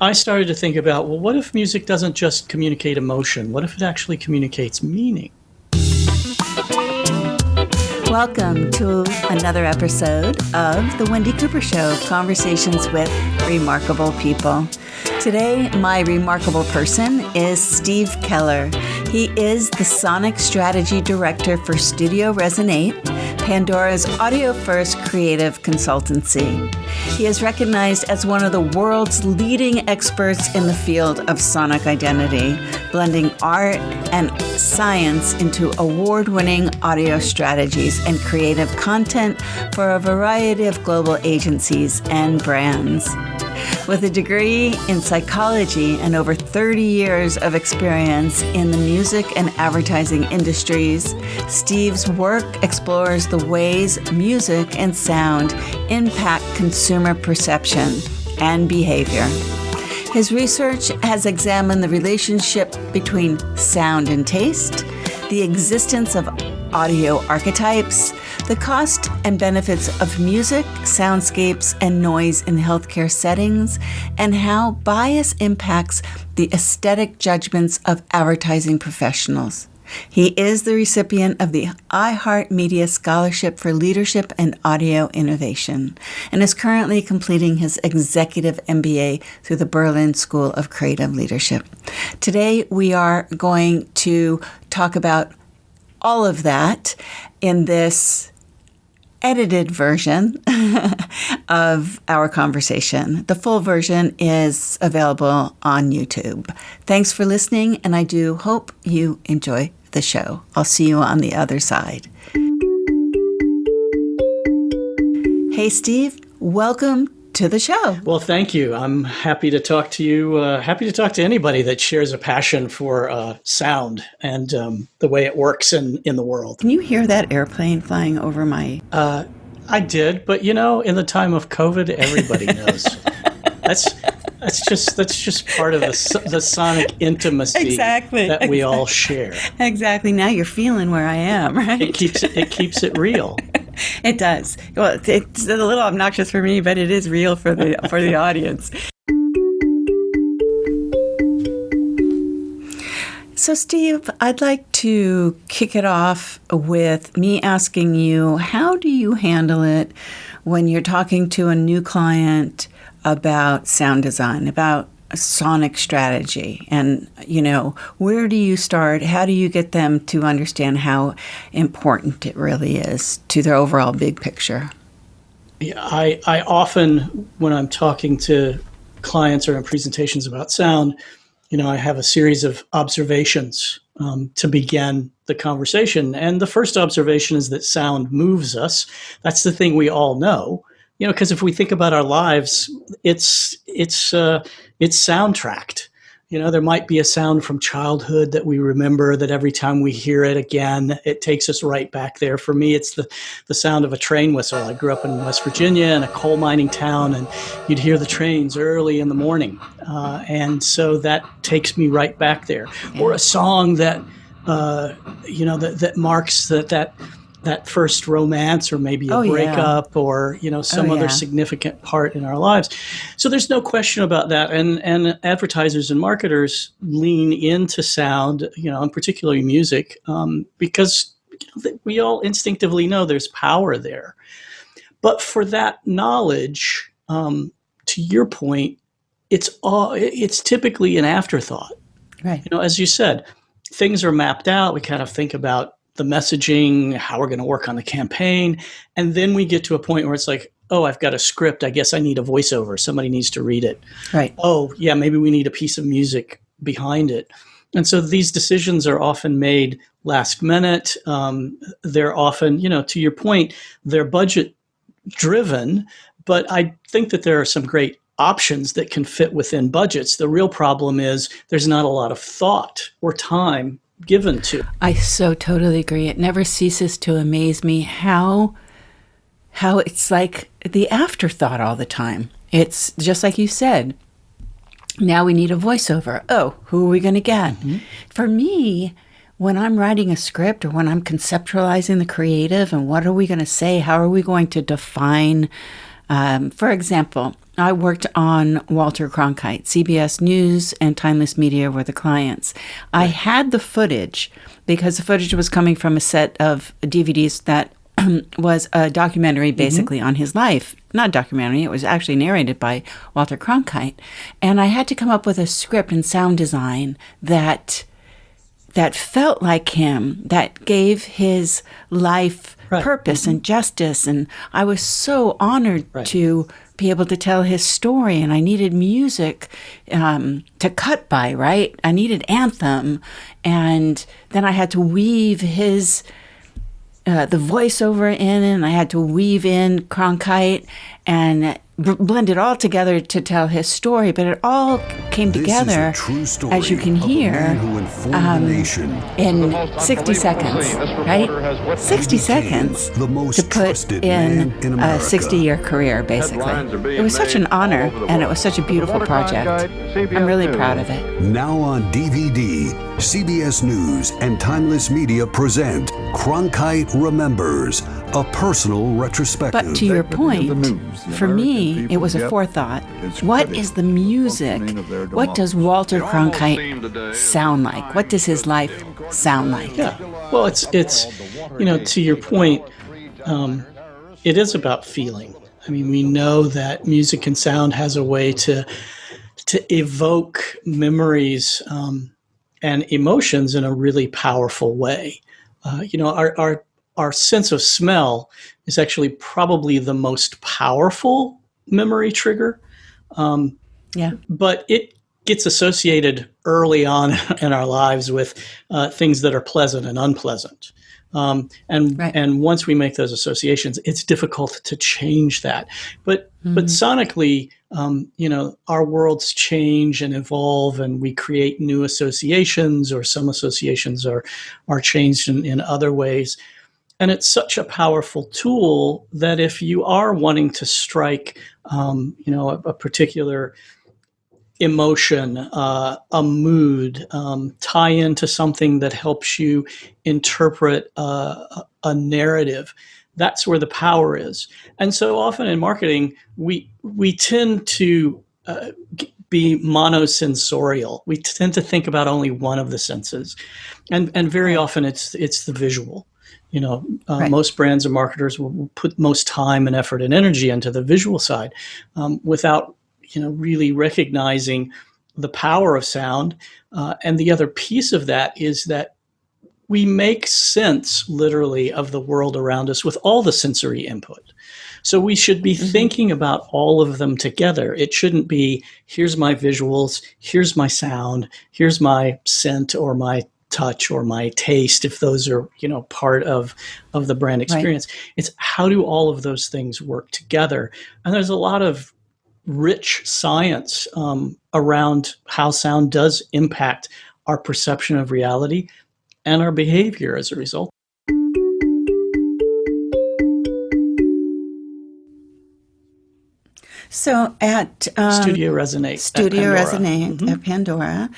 I started to think about, well, what if music doesn't just communicate emotion? What if it actually communicates meaning? Welcome to another episode of The Wendy Cooper Show, conversations with remarkable people. Today, my remarkable person is Steve Keller. He is the Sonic Strategy Director for Studio Resonate, Pandora's audio-first creative consultancy. He is recognized as one of the world's leading experts in the field of sonic identity, blending art and science into award-winning audio strategies and creative content for a variety of global agencies and brands. With a degree in psychology and over 30 years of experience in the music and advertising industries, Steve's work explores the ways music and sound impact consumer perception and behavior. His research has examined the relationship between sound and taste, the existence of audio archetypes, the cost and benefits of music, soundscapes, and noise in healthcare settings, and how bias impacts the aesthetic judgments of advertising professionals. He is the recipient of the iHeartMedia Scholarship for Leadership and Audio Innovation and is currently completing his executive MBA through the Berlin School of Creative Leadership. Today, we are going to talk about all of that in this edited version of our conversation. The full version is available on YouTube. Thanks for listening, and I do hope you enjoy the show. I'll see you on the other side. Hey, Steve, welcome to the show. Well, thank you. I'm happy to talk to you. Happy to talk to anybody that shares a passion for sound and the way it works in the world. Can you hear that airplane flying over my... I did, but in the time of COVID, everybody knows. That's just part of the sonic intimacy that we all share. Exactly. Now you're feeling where I am, right? It keeps it real. It does. Well, it's a little obnoxious for me, but it is real for the audience. So, Steve, I'd like to kick it off with me asking you, how do you handle it when you're talking to a new client about sound design, about sonic strategy? And, where do you start? How do you get them to understand how important it really is to their overall big picture? Yeah, I often, when I'm talking to clients or in presentations about sound, I have a series of observations to begin the conversation. And the first observation is that sound moves us. That's the thing we all know. Because if we think about our lives, it's soundtracked. There might be a sound from childhood that we remember that every time we hear it again, it takes us right back there. For me, it's the sound of a train whistle. I grew up in West Virginia in a coal mining town, and you'd hear the trains early in the morning. And so that takes me right back there. Or a song that, that marks that first romance, or maybe a breakup, or some other significant part in our lives. So there's no question about that. And advertisers and marketers lean into sound, and particularly music, because we all instinctively know there's power there. But for that knowledge, to your point, it's typically an afterthought. Right. As you said, things are mapped out. We kind of think about the messaging, how we're going to work on the campaign. And then we get to a point where it's like, oh, I've got a script. I guess I need a voiceover. Somebody needs to read it. Right. Oh, yeah, maybe we need a piece of music behind it. And so these decisions are often made last minute. They're often, to your point, they're budget driven. But I think that there are some great options that can fit within budgets. The real problem is there's not a lot of thought or time given to. I so totally agree. It never ceases to amaze me how it's like the afterthought all the time. It's just like you said, now we need a voiceover. Oh, who are we going to get? Mm-hmm. For me, when I'm writing a script or when I'm conceptualizing the creative and what are we going to say, how are we going to define, for example, I worked on Walter Cronkite. CBS News and Timeless Media were the clients. I had the footage because the footage was coming from a set of DVDs that was a documentary basically on his life. Not a documentary, it was actually narrated by Walter Cronkite. And I had to come up with a script and sound design that felt like him, that gave his life purpose and justice. And I was so honored to be able to tell his story, and I needed music to cut by, right? I needed anthem, and then I had to weave his the voiceover in, and I had to weave in Cronkite and blend it all together to tell his story. But it all came together, as you can hear, in 60 seconds, right? 60 seconds to put in a 60-year career, basically. It was such an honor, and it was such a beautiful project. I'm really proud of it. Now on DVD, CBS News and Timeless Media present Cronkite Remembers, a personal retrospective. But to your point, for me, it was a forethought. What is the music? What does Walter Cronkite sound like? What does his life sound like? Yeah. Well, it's to your point, it is about feeling. I mean, we know that music and sound has a way to evoke memories and emotions in a really powerful way. Our sense of smell is actually probably the most powerful memory trigger. But it gets associated early on in our lives with things that are pleasant and unpleasant. And once we make those associations, it's difficult to change that. But sonically, our worlds change and evolve, and we create new associations, or some associations are changed in other ways. And it's such a powerful tool that if you are wanting to strike, a particular emotion, a mood, tie into something that helps you interpret a narrative, that's where the power is. And so often in marketing, we tend to be monosensorial. We tend to think about only one of the senses, and very often it's the visual. Most brands and marketers will put most time and effort and energy into the visual side without, really recognizing the power of sound. And the other piece of that is that we make sense, literally, of the world around us with all the sensory input. So we should be thinking about all of them together. It shouldn't be, here's my visuals, here's my sound, here's my scent or my touch or my taste, if those are part of the brand experience. It's how do all of those things work together? And there's a lot of rich science around how sound does impact our perception of reality and our behavior as a result. So at Studio Resonate at Pandora,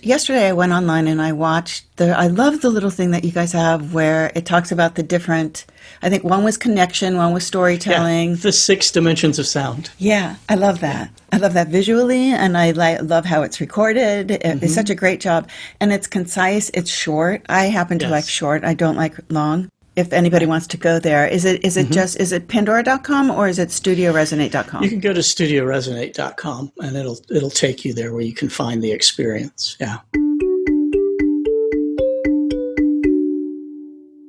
yesterday I went online and I watched I love the little thing that you guys have where it talks about the different, I think one was connection, one was storytelling. Yeah, the 6 dimensions of sound. Yeah, I love that. I love that visually, and I love how it's recorded. It's such a great job. And it's concise, it's short. I happen to like short. I don't like long. If anybody wants to go there, is it Pandora.com or is it StudioResonate.com? You can go to StudioResonate.com and it'll take you there where you can find the experience. Yeah.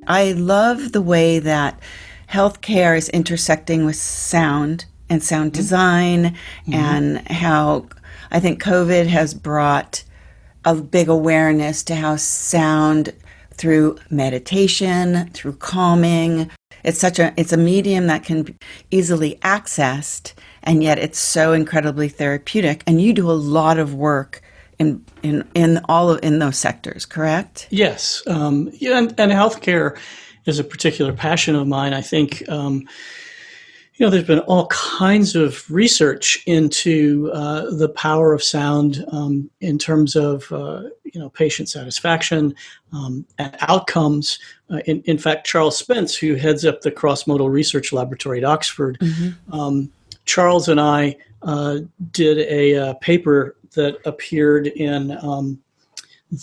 I love the way that healthcare is intersecting with sound and sound design, and how I think COVID has brought a big awareness to how sound, through meditation, through calming. It's a medium that can be easily accessed, and yet it's so incredibly therapeutic. And you do a lot of work in those sectors, correct? Yes. And healthcare is a particular passion of mine. I think, There's been all kinds of research into the power of sound in terms of, patient satisfaction and outcomes. In fact, Charles Spence, who heads up the Cross-Modal Research Laboratory at Oxford, Charles and I did a paper that appeared in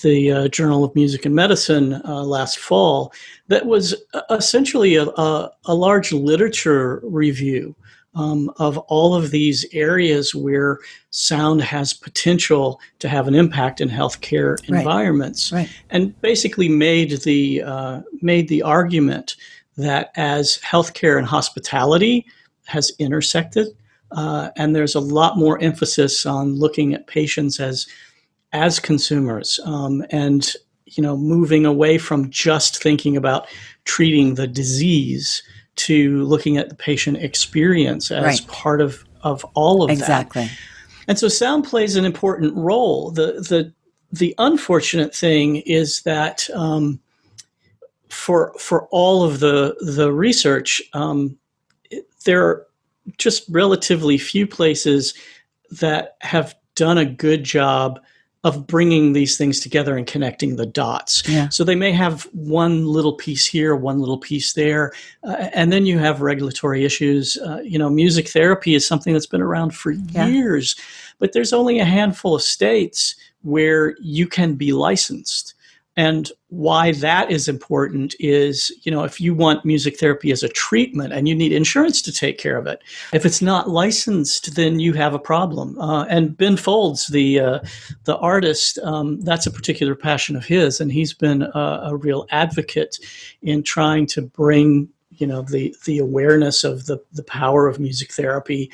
the Journal of Music and Medicine last fall that was essentially a large literature review of all of these areas where sound has potential to have an impact in healthcare environments, and basically made the argument that as healthcare and hospitality has intersected, and there's a lot more emphasis on looking at patients as consumers, and moving away from just thinking about treating the disease to looking at the patient experience as part of all of that. And so sound plays an important role. The unfortunate thing is that for all of the research, there are just relatively few places that have done a good job of bringing these things together and connecting the dots. So they may have one little piece here, one little piece there, and then you have regulatory issues. Music therapy is something that's been around for years, but there's only a handful of states where you can be licensed. And why that is important is, if you want music therapy as a treatment and you need insurance to take care of it, if it's not licensed, then you have a problem. And Ben Folds, the artist, that's a particular passion of his, and he's been a real advocate in trying to bring the awareness of the power of music therapy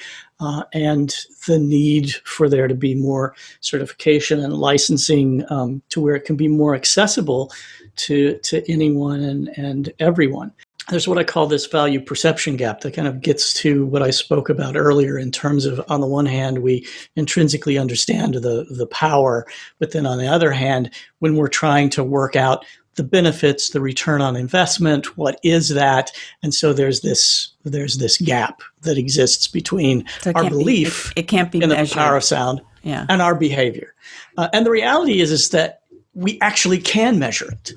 and the need for there to be more certification and licensing to where it can be more accessible to anyone and everyone. There's what I call this value perception gap that kind of gets to what I spoke about earlier in terms of, on the one hand, we intrinsically understand the power, but then on the other hand, when we're trying to work out the benefits, the return on investment, what is that? And so there's this gap that exists between our belief it can't be in measured. The power of sound and our behavior. And the reality is that we actually can measure it,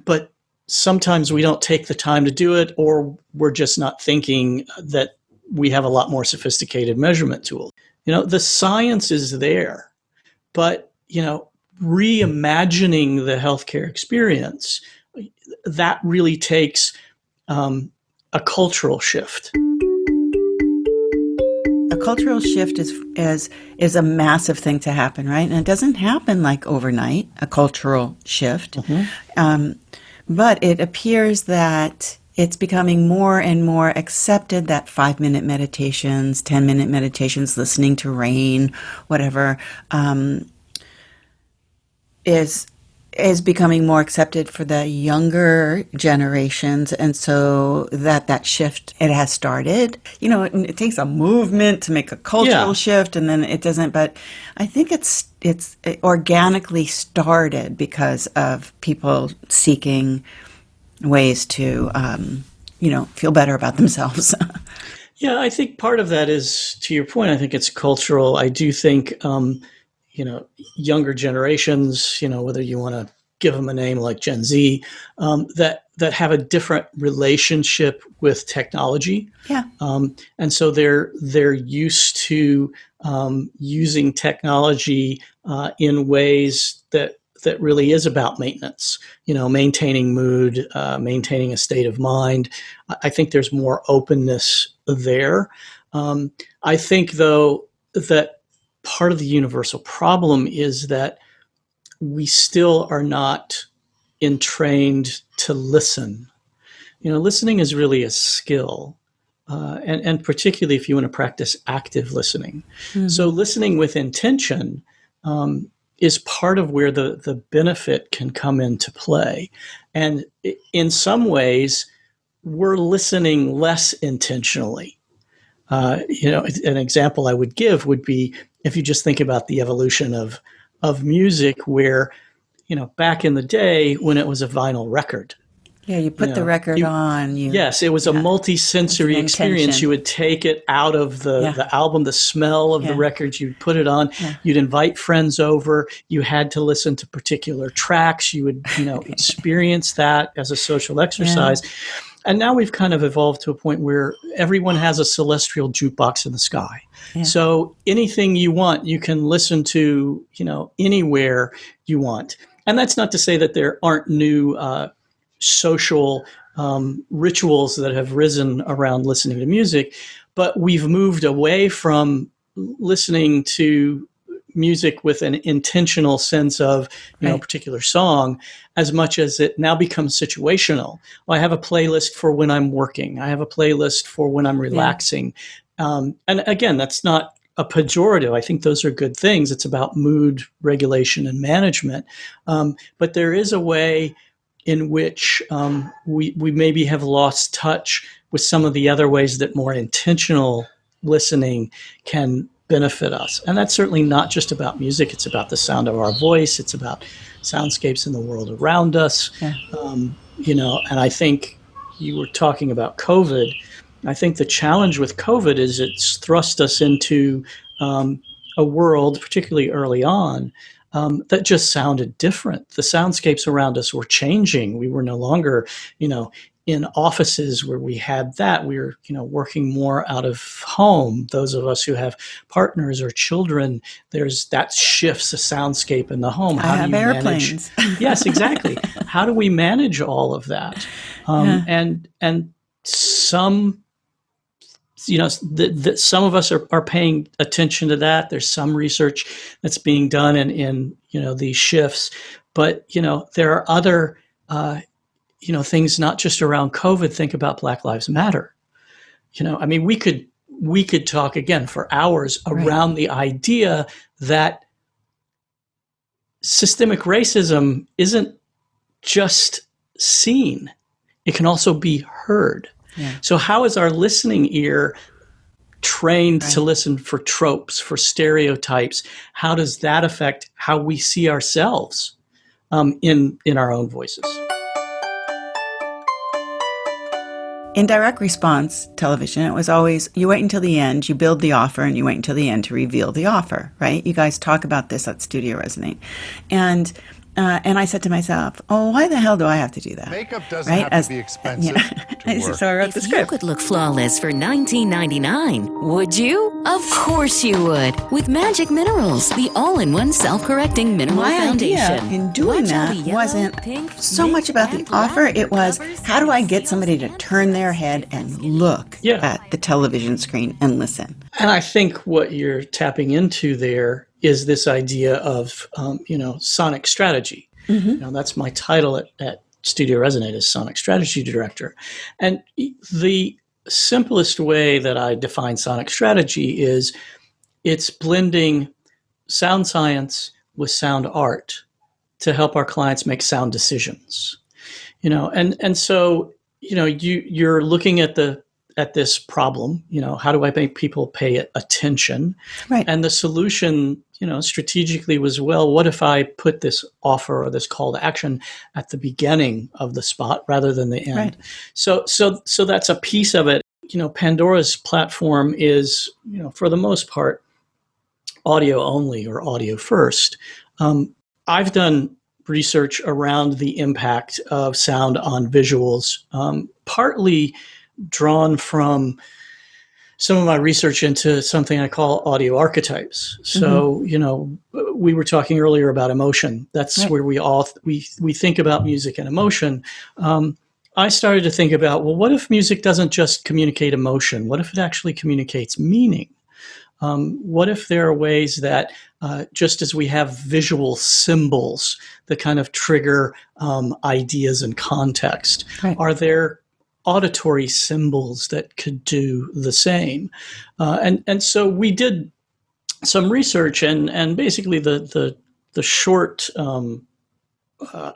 but sometimes we don't take the time to do it, or we're just not thinking that we have a lot more sophisticated measurement tools. The science is there, but reimagining the healthcare experience, that really takes a cultural shift. A cultural shift is a massive thing to happen, right? And it doesn't happen like overnight, a cultural shift. But it appears that it's becoming more and more accepted that 5-minute meditations, 10-minute meditations, listening to rain, whatever, is becoming more accepted for the younger generations. And so that shift, it has started. It takes a movement to make a cultural shift, and then it doesn't. But I think it organically started because of people seeking ways to, feel better about themselves. Yeah, I think part of that is, to your point, I think it's cultural. I do think, younger generations, whether you want to give them a name like Gen Z, that have a different relationship with technology. And so they're used to using technology in ways that really is about maintenance, maintaining mood, maintaining a state of mind. I think there's more openness there. I think, though, that part of the universal problem is that we still are not entrained to listen. Listening is really a skill, and particularly if you want to practice active listening. So listening with intention is part of where the benefit can come into play. And in some ways, we're listening less intentionally. An example I would give would be if you just think about the evolution of music, where, back in the day when it was a vinyl record, Yeah, you put the record on. Yes, it was a multi-sensory experience. You would take it out of the album, the smell of the record, you'd put it on, you'd invite friends over, you had to listen to particular tracks, you would, experience that as a social exercise. Yeah. And now we've kind of evolved to a point where everyone has a celestial jukebox in the sky. Yeah. So anything you want, you can listen to, anywhere you want. And that's not to say that there aren't new social rituals that have risen around listening to music, but we've moved away from listening to music with an intentional sense of a particular song as much as it now becomes situational. Well, I have a playlist for when I'm working. I have a playlist for when I'm relaxing. And again, that's not a pejorative. I think those are good things. It's about mood regulation and management. But there is a way in which we maybe have lost touch with some of the other ways that more intentional listening can benefit us. And that's certainly not just about music. It's about the sound of our voice. It's about soundscapes in the world around us. Yeah. And I think you were talking about COVID. I think the challenge with COVID is it's thrust us into a world, particularly early on, that just sounded different. The soundscapes around us were changing. We were no longer, in offices where we had that. We were, working more out of home. Those of us who have partners or children, that shifts the soundscape in the home. How do you airplanes. Yes, exactly. How do we manage all of that? And some, some of us are paying attention to that. There's some research that's being done in these shifts, but there are other things not just around COVID. Think about Black Lives Matter. We could talk again for hours around the idea that systemic racism isn't just seen; it can also be heard. Yeah. So how is our listening ear trained to listen for tropes, for stereotypes? How does that affect how we see ourselves in our own voices? In direct response television, it was always, you wait until the end, you build the offer, and you wait until the end to reveal the offer, right? You guys talk about this at Studio Resonate. And I said to myself, oh, why the hell do I have to do that? Makeup doesn't have to be expensive to work. So I wrote the script. You could look flawless for $19.99, would you? Of course you would. With Magic Minerals, the all-in-one self-correcting mineral foundation. My idea in doing that wasn't so much about the offer. It was, how do I get somebody to turn their head and look at the television screen and listen? And I think what you're tapping into there is this idea of, sonic strategy. Mm-hmm. That's my title at Studio Resonate as Sonic Strategy Director. And the simplest way that I define sonic strategy is it's blending sound science with sound art to help our clients make sound decisions. And so, you're looking at this problem, how do I make people pay attention? Right. And the solution, strategically was, well, what if I put this offer or this call to action at the beginning of the spot rather than the end? Right. So that's a piece of it. Pandora's platform is, for the most part, audio only or audio first. I've done research around the impact of sound on visuals, partly drawn from some of my research into something I call audio archetypes. So, we were talking earlier about emotion. That's where we think about music and emotion. I started to think about, well, what if music doesn't just communicate emotion? What if it actually communicates meaning? What if there are ways that just as we have visual symbols that kind of trigger ideas and context, are there auditory symbols that could do the same? And so we did some research, and basically the short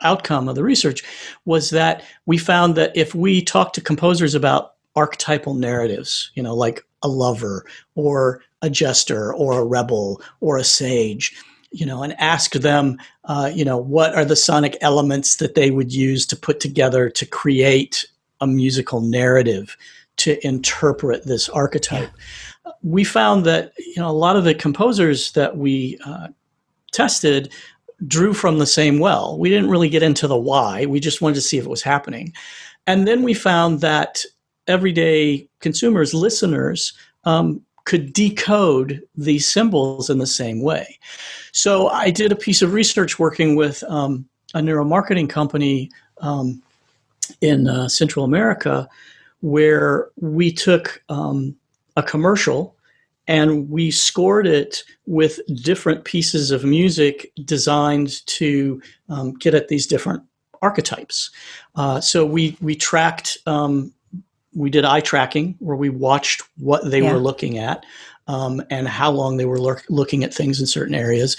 outcome of the research was that we found that if we talk to composers about archetypal narratives, like a lover or a jester or a rebel or a sage, and asked them, what are the sonic elements that they would use to put together to create a musical narrative to interpret this archetype. We found that a lot of the composers that we tested drew from the same well. We didn't really get into the why. We just wanted to see if it was happening. And then we found that everyday consumers, listeners, could decode these symbols in the same way. So I did a piece of research working with a neuromarketing company in Central America, where we took a commercial and we scored it with different pieces of music designed to get at these different archetypes. So we tracked, we did eye tracking, where we watched what they were looking at and how long they were looking at things in certain areas.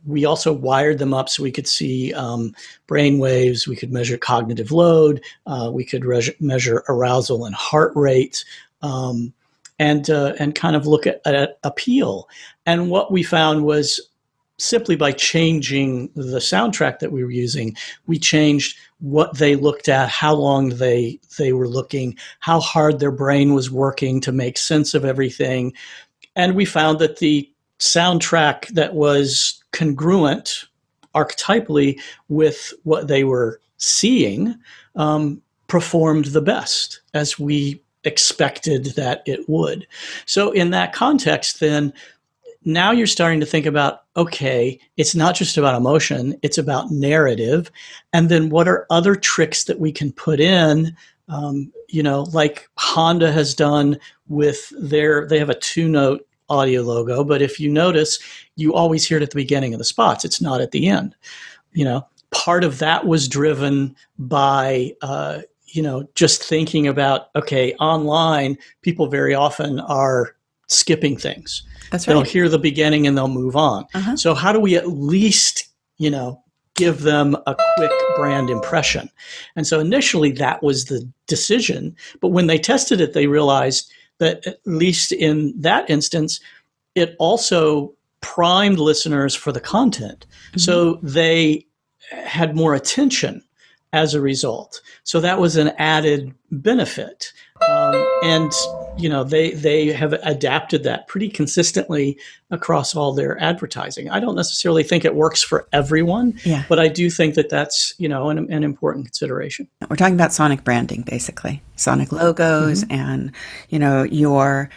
We also wired them up so we could see brain waves, we could measure cognitive load, we could measure arousal and heart rate, and kind of look at appeal. And what we found was, simply by changing the soundtrack that we were using, we changed what they looked at, how long they were looking, how hard their brain was working to make sense of everything. And we found that the soundtrack that was congruent archetypally with what they were seeing performed the best, as we expected that it would. So in that context, then, now you're starting to think about, okay, it's not just about emotion, it's about narrative. And then what are other tricks that we can put in, like Honda has done with they have a 2-note audio logo, but if you notice, you always hear it at the beginning of the spots. It's not at the end. Part of that was driven by, just thinking about, okay, online, people very often are skipping things. That's right. They'll hear the beginning and they'll move on. Uh-huh. So how do we at least, give them a quick brand impression? And so initially that was the decision. But when they tested it, they realized that, at least in that instance, it also primed listeners for the content. Mm-hmm. So they had more attention as a result. So that was an added benefit. And they have adapted that pretty consistently across all their advertising. I don't necessarily think it works for everyone, but I do think that that's, an important consideration. We're talking about sonic branding, basically, sonic logos, and, your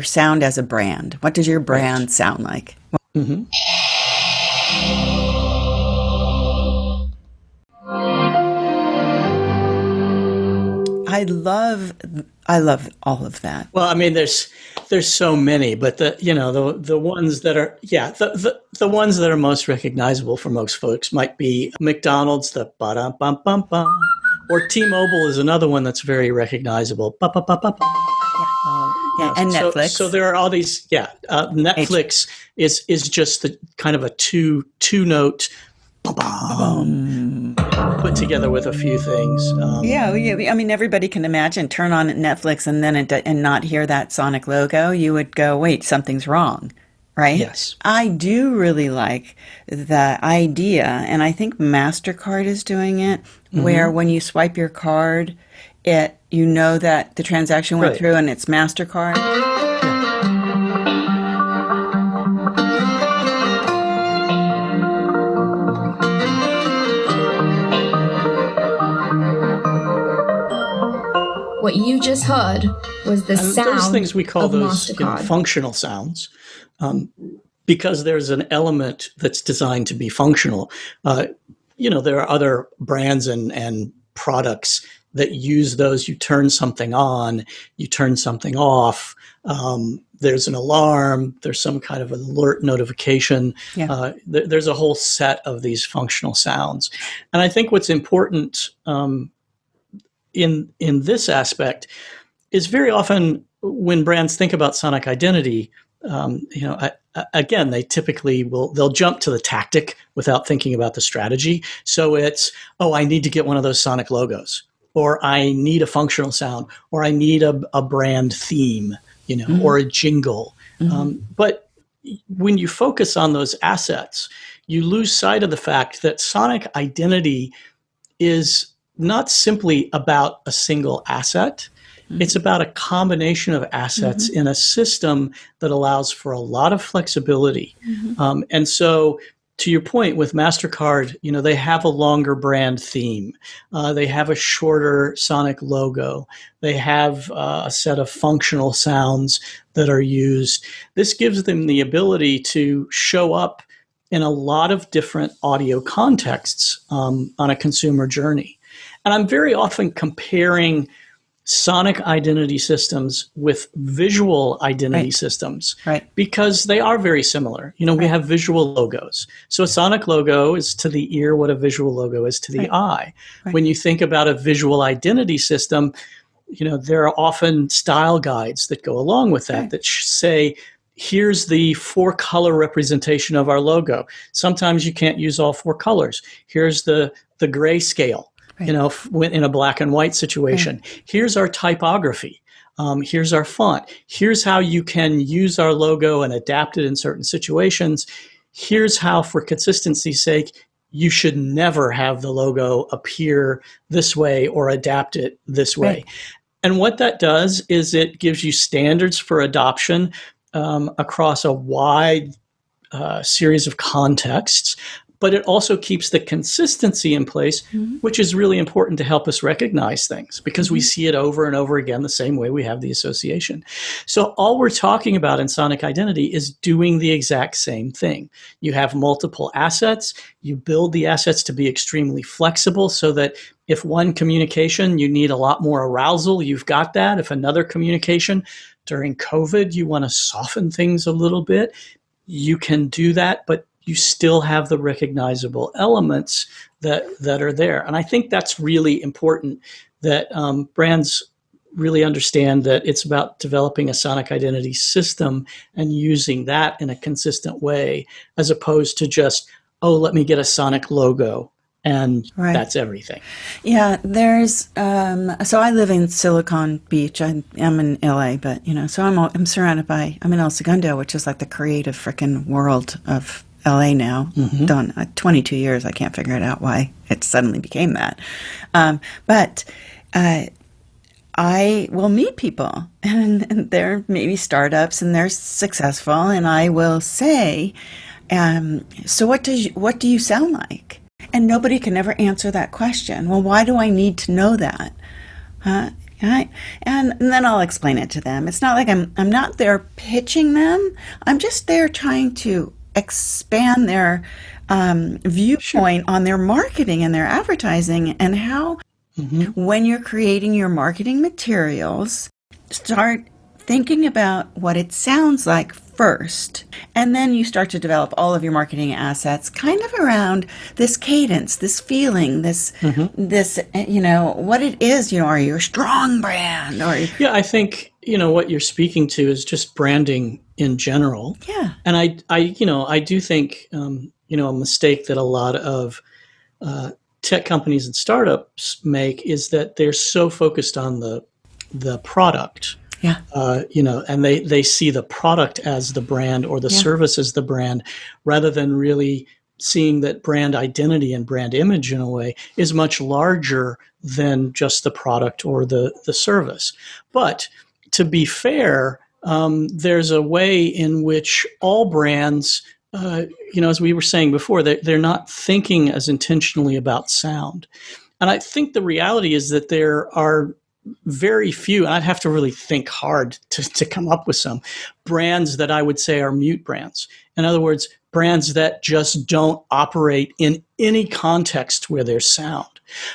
sound as a brand. What does your brand sound like? Mm-hmm. I love all of that. Well, I mean, there's so many, but the ones that are the ones that are most recognizable for most folks might be McDonald's, the ba-dum-bum-bum-bum, or T-Mobile is another one that's very recognizable. Ba-ba-ba-ba-ba. And Netflix. So there are all these. Netflix is just the kind of a two-note. Put together with a few things. I mean, everybody can imagine turn on Netflix and not hear that sonic logo. You would go, wait, something's wrong, right? Yes. I do really like the idea, and I think MasterCard is doing it, where when you swipe your card, that the transaction went through and it's MasterCard. What you just heard was the sound. Those things we call those functional sounds, because there's an element that's designed to be functional. There are other brands and products that use those. You turn something on, you turn something off. There's an alarm. There's some kind of alert notification. Yeah. There's a whole set of these functional sounds, and I think what's important. In this aspect is very often when brands think about sonic identity, again, they typically they'll jump to the tactic without thinking about the strategy. So it's, I need to get one of those sonic logos, or I need a functional sound, or I need a brand theme, or a jingle. Mm-hmm. But when you focus on those assets, you lose sight of the fact that sonic identity is not simply about a single asset. It's about a combination of assets in a system that allows for a lot of flexibility. And so, to your point with MasterCard, they have a longer brand theme. They have a shorter sonic logo. They have a set of functional sounds that are used. This gives them the ability to show up in a lot of different audio contexts on a consumer journey. And I'm very often comparing sonic identity systems with visual identity systems, because they are very similar. We have visual logos. So a sonic logo is to the ear what a visual logo is to the eye. When you think about a visual identity system, there are often style guides that go along with that that say, here's the 4-color representation of our logo. Sometimes you can't use all 4 colors. Here's the grayscale. In a black and white situation. Here's our typography. Here's our font. Here's how you can use our logo and adapt it in certain situations. Here's how, for consistency's sake, you should never have the logo appear this way or adapt it this way. And what that does is it gives you standards for adoption across a wide series of contexts. But it also keeps the consistency in place, which is really important to help us recognize things, because we see it over and over again the same way we have the association. So all we're talking about in sonic identity is doing the exact same thing. You have multiple assets. You build the assets to be extremely flexible so that if one communication, you need a lot more arousal, you've got that. If another communication during COVID, you want to soften things a little bit, you can do that, but you still have the recognizable elements that are there. And I think that's really important, that brands really understand that it's about developing a sonic identity system and using that in a consistent way, as opposed to just, let me get a sonic logo and that's everything. Yeah, there's, so I live in Silicon Beach. I'm in LA, but, so I'm surrounded by, I'm in El Segundo, which is like the creative frickin' world of LA now. Done 22 years. I can't figure it out why it suddenly became that. But I will meet people, and they're maybe startups, and they're successful, and I will say, so what do you sound like? And nobody can ever answer that question. Well, why do I need to know that? Right? And then I'll explain it to them. It's not like I'm not there pitching them. I'm just there trying to expand their viewpoint on their marketing and their advertising, and how when you're creating your marketing materials, start thinking about what it sounds like first. And then you start to develop all of your marketing assets kind of around this cadence, this feeling, this, what it is, are you a strong brand? Yeah, I think, what you're speaking to is just branding in general. Yeah. And I do think, a mistake that a lot of tech companies and startups make is that they're so focused on the product. Yeah. And they see the product as the brand or the service as the brand, rather than really seeing that brand identity and brand image, in a way, is much larger than just the product or the service. But to be fair, there's a way in which all brands, as we were saying before, they're not thinking as intentionally about sound. And I think the reality is that there are very few, and I'd have to really think hard to come up with some brands that I would say are mute brands. In other words, brands that just don't operate in any context where there's sound.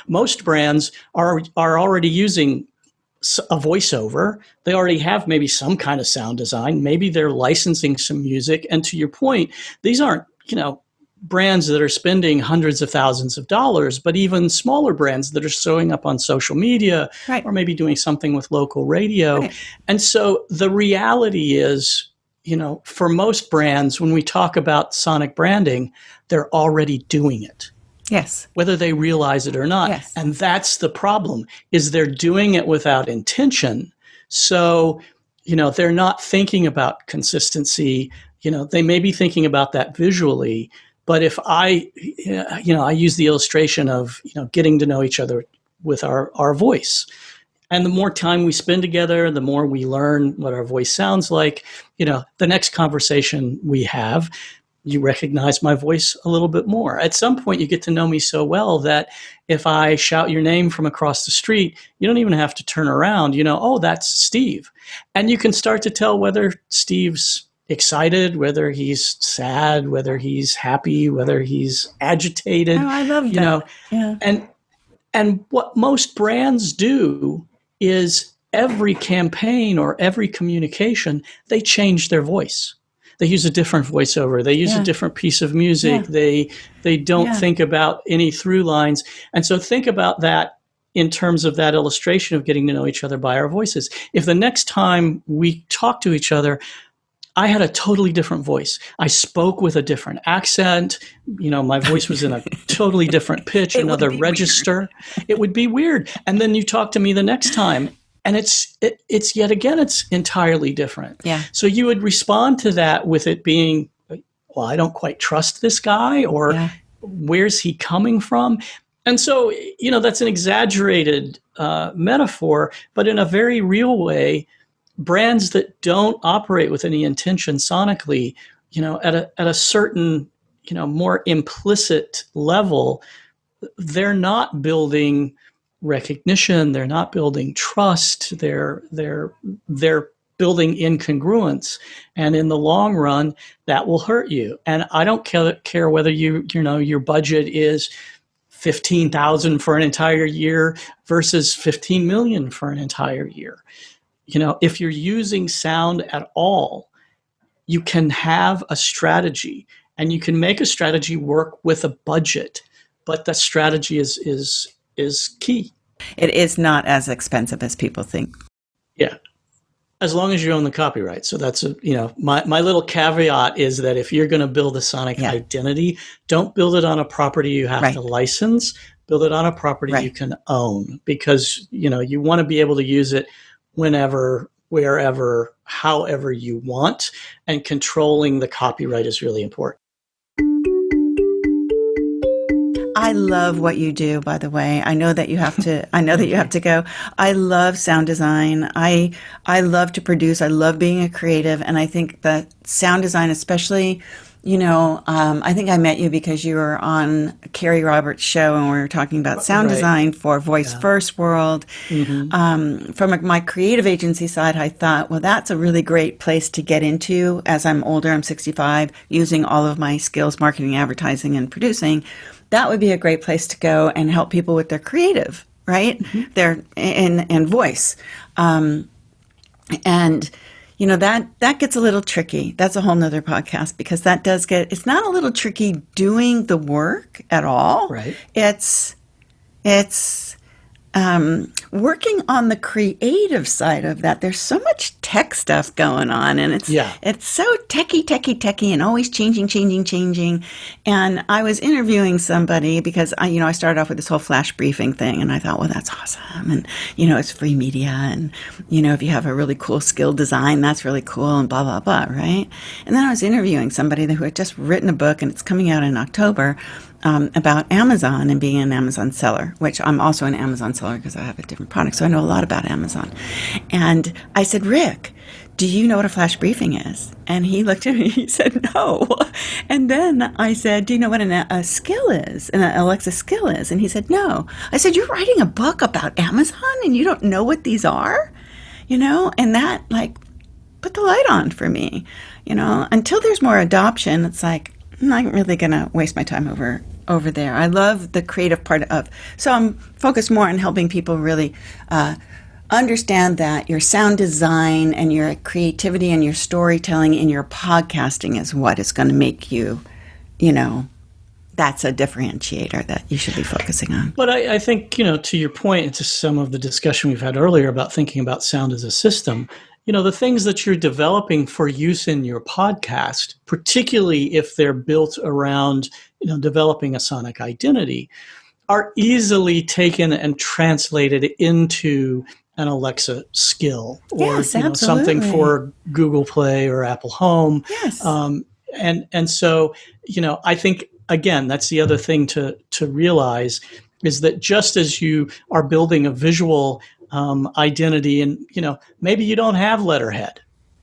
Most brands are already using a voiceover. They already have maybe some kind of sound design. Maybe they're licensing some music. And to your point, these aren't, brands that are spending hundreds of thousands of dollars, but even smaller brands that are showing up on social media, or maybe doing something with local radio. And so the reality is, for most brands, when we talk about sonic branding, they're already doing it. Yes. Whether they realize it or not. Yes. And that's the problem, is they're doing it without intention. So, they're not thinking about consistency. they may be thinking about that visually, but if I use the illustration of, getting to know each other with our voice. And the more time we spend together, the more we learn what our voice sounds like. The next conversation we have, you recognize my voice a little bit more. At some point, you get to know me so well that if I shout your name from across the street, you don't even have to turn around. Oh, that's Steve. And you can start to tell whether Steve's excited, whether he's sad, whether he's happy, whether he's agitated. Oh, I love that. Yeah. And what most brands do is every campaign or every communication, they change their voice. They use a different voiceover. They use a different piece of music. Yeah. They don't think about any through lines. And so think about that in terms of that illustration of getting to know each other by our voices. If the next time we talk to each other, I had a totally different voice. I spoke with a different accent. My voice was in a totally different pitch, another register. It would be weird. And then you talk to me the next time, and it's yet again, it's entirely different. Yeah. So you would respond to that with it being, well, I don't quite trust this guy, or where's he coming from? And so, that's an exaggerated metaphor, but in a very real way, brands that don't operate with any intention sonically, at a certain, more implicit level, they're not building recognition. They're not building trust. They're building incongruence, and in the long run, that will hurt you. And I don't care whether your budget is $15,000 for an entire year versus $15 million for an entire year. If you're using sound at all, you can have a strategy, and you can make a strategy work with a budget, but the strategy is key. It is not as expensive as people think. Yeah. As long as you own the copyright. So that's, my little caveat is that if you're going to build a sonic identity, don't build it on a property you have to license. Build it on a property you can own, because, you want to be able to use it whenever, wherever, however you want, and controlling the copyright is really important. I love what you do, by the way. I know that you have to go. I love sound design. I love to produce. I love being a creative. And I think that sound design, especially, I think I met you because you were on Carrie Roberts' show, and we were talking about sound design for Voice First World. Mm-hmm. From my creative agency side, I thought, well, that's a really great place to get into as I'm older. I'm 65, using all of my skills, marketing, advertising, and producing. That would be a great place to go and help people with their creative, right? Mm-hmm. Their and voice. That gets a little tricky. That's a whole nother podcast, because it's not a little tricky doing the work at all. Right. It's working on the creative side of that. There's so much tech stuff going on, and it's so techie, and always changing. And I was interviewing somebody because I started off with this whole flash briefing thing, and I thought, well, that's awesome, and it's free media, and if you have a really cool skill design, that's really cool, and blah blah blah, right? And then I was interviewing somebody who had just written a book, and it's coming out in October. About Amazon and being an Amazon seller, which I'm also an Amazon seller because I have a different product, so I know a lot about Amazon. And I said, Rick, do you know what a flash briefing is? And he looked at me, he said, no. And then I said, do you know what a skill is, an Alexa skill is? And he said, no. I said, you're writing a book about Amazon and you don't know what these are? And that put the light on for me. Until there's more adoption, it's like, I'm not really going to waste my time over there. I love the creative part so I'm focused more on helping people really understand that your sound design and your creativity and your storytelling in your podcasting is what is going to make you, that's a differentiator that you should be focusing on. But I think, to your point, and to some of the discussion we've had earlier about thinking about sound as a system, the things that you're developing for use in your podcast, particularly if they're built around, developing a sonic identity, are easily taken and translated into an Alexa skill, or Yes, something absolutely. for Google Play or Apple Home. Yes. And so, I think, again, that's the other thing to realize, is that just as you are building a visual identity, and maybe you don't have letterhead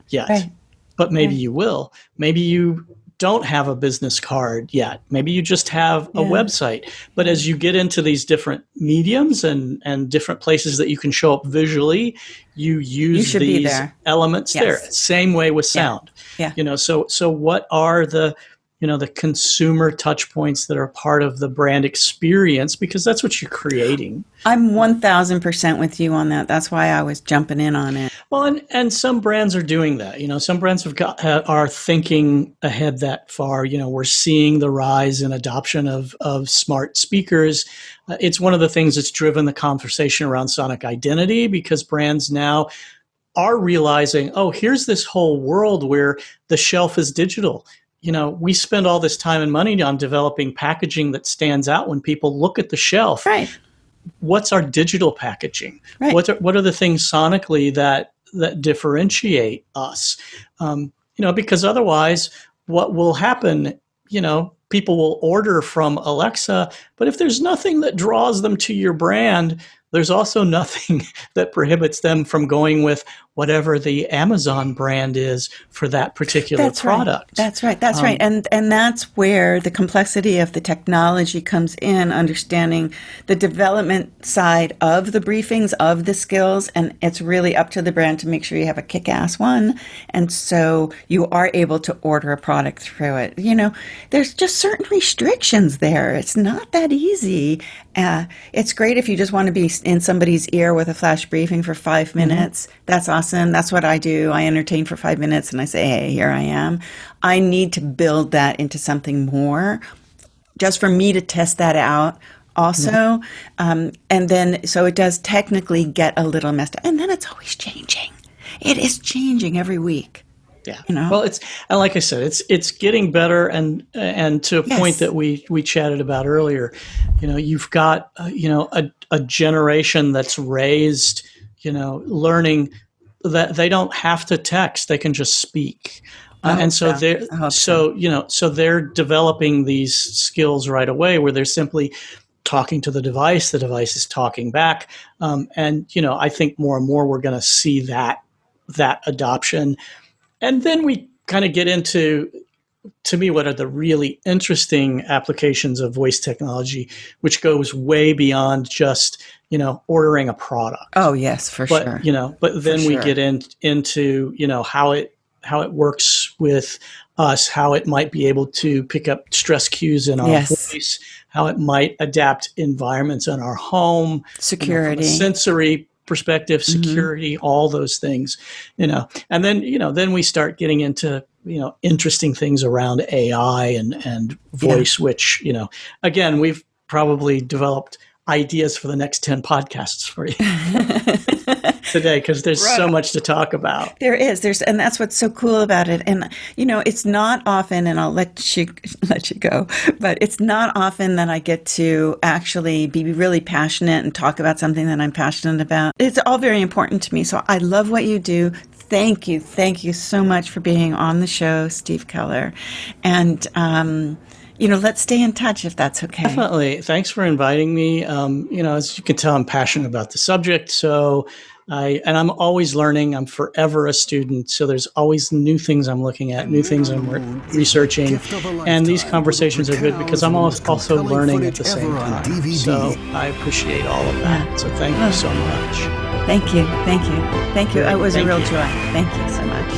yet, Right. but maybe Right. you will. Maybe you don't have a business card yet. Maybe you just have a website. But as you get into these different mediums and different places that you can show up visually, you use should be these there. elements Yes. there. Same way with sound. Yeah. So what are the consumer touch points that are part of the brand experience, because that's what you're creating. I'm 1,000% with you on that. That's why I was jumping in on it. Well, and some brands are doing that. Some brands are thinking ahead that far. We're seeing the rise in adoption of smart speakers. It's one of the things that's driven the conversation around sonic identity, because brands now are realizing, oh, here's this whole world where the shelf is digital. We spend all this time and money on developing packaging that stands out when people look at the shelf. Right. What's our digital packaging? Right. What are the things sonically that differentiate us? Because otherwise, what will happen? People will order from Alexa, but if there's nothing that draws them to your brand, there's also nothing that prohibits them from going with whatever the Amazon brand is for that particular product. That's right. That's right. And that's where the complexity of the technology comes in, understanding the development side of the briefings, of the skills, and it's really up to the brand to make sure you have a kick-ass one. And so you are able to order a product through it. There's just certain restrictions there. It's not that easy. It's great if you just want to be in somebody's ear with a flash briefing for 5 minutes. Mm-hmm. That's awesome. That's what I do. I entertain for 5 minutes and I say, hey, here I am. I need to build that into something more just for me to test that out also. Mm-hmm. And then, so it does technically get a little messed up. And then it's always changing. It is changing every week. Yeah. Well, and like I said, it's getting better, and to a point that we chatted about earlier. You've got a generation that's raised, learning that they don't have to text; they can just speak, and so they're developing these skills right away, where they're simply talking to the device is talking back, and I think more and more we're going to see that adoption. And then we kind of get into, to me, what are the really interesting applications of voice technology, which goes way beyond just, ordering a product. Oh, yes, sure. But then we get into, how it works with us, how it might be able to pick up stress cues in our voice, how it might adapt environments in our home, security, from a sensory perspective, security, all those things, and then we start getting into, interesting things around AI and voice, which, again, we've probably developed ideas for the next 10 podcasts for you today, because there's so much to talk about. There's, and that's what's so cool about it. And, it's not often, and I'll let you go, but it's not often that I get to actually be really passionate and talk about something that I'm passionate about. It's all very important to me. So I love what you do. Thank you so much for being on the show, Steve Keller. And, let's stay in touch if that's okay. Definitely. Thanks for inviting me. As you can tell, I'm passionate about the subject. So I'm always learning. I'm forever a student. So there's always new things I'm looking at, new things I'm researching. And these conversations are good because I'm also learning at the same time. So I appreciate all of that. So thank you so much. Thank you. It was a real joy. Thank you so much.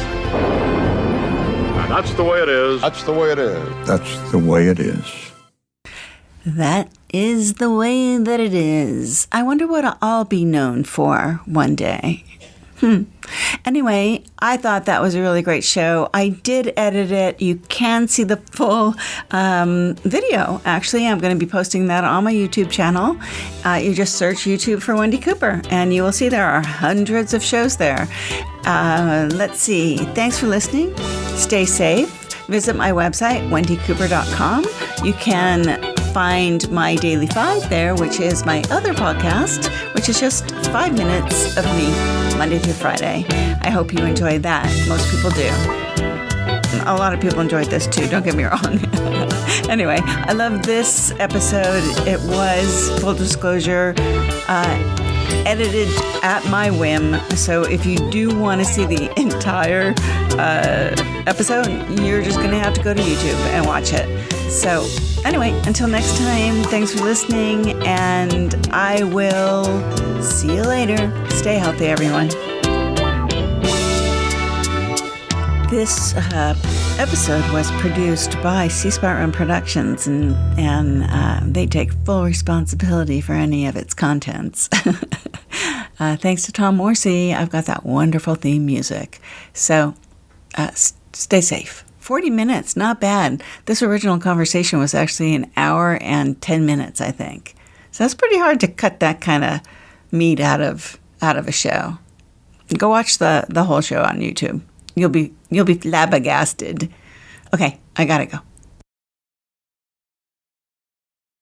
And that's the way it is. That's the way it is. That's the way it is. That is the way that it is. I wonder what I'll be known for one day. Anyway, I thought that was a really great show. I did edit it. You can see the full video. Actually, I'm going to be posting that on my YouTube channel. You just search YouTube for Wendy Cooper, and you will see there are hundreds of shows there. Let's see. Thanks for listening. Stay safe. Visit my website, wendycooper.com. You can find my Daily Five there, which is my other podcast, which which is just 5 minutes of me, Monday through Friday. I hope you enjoy that. Most people do. A lot of people enjoyed this too, don't get me wrong. Anyway, I love this episode. It was, full disclosure, edited at my whim. So if you do want to see the entire episode, you're just going to have to go to YouTube and watch it. So anyway, until next time, thanks for listening, and I will see you later. Stay healthy, everyone. This episode was produced by C-Spot Run Productions, and they take full responsibility for any of its contents. Thanks to Tom Morsey, I've got that wonderful theme music. So stay safe. 40 minutes, not bad. This original conversation was actually an hour and 10 minutes, I think. So that's pretty hard to cut that kind of meat out of a show. Go watch the whole show on YouTube. You'll be flabbergasted. Okay, I gotta go.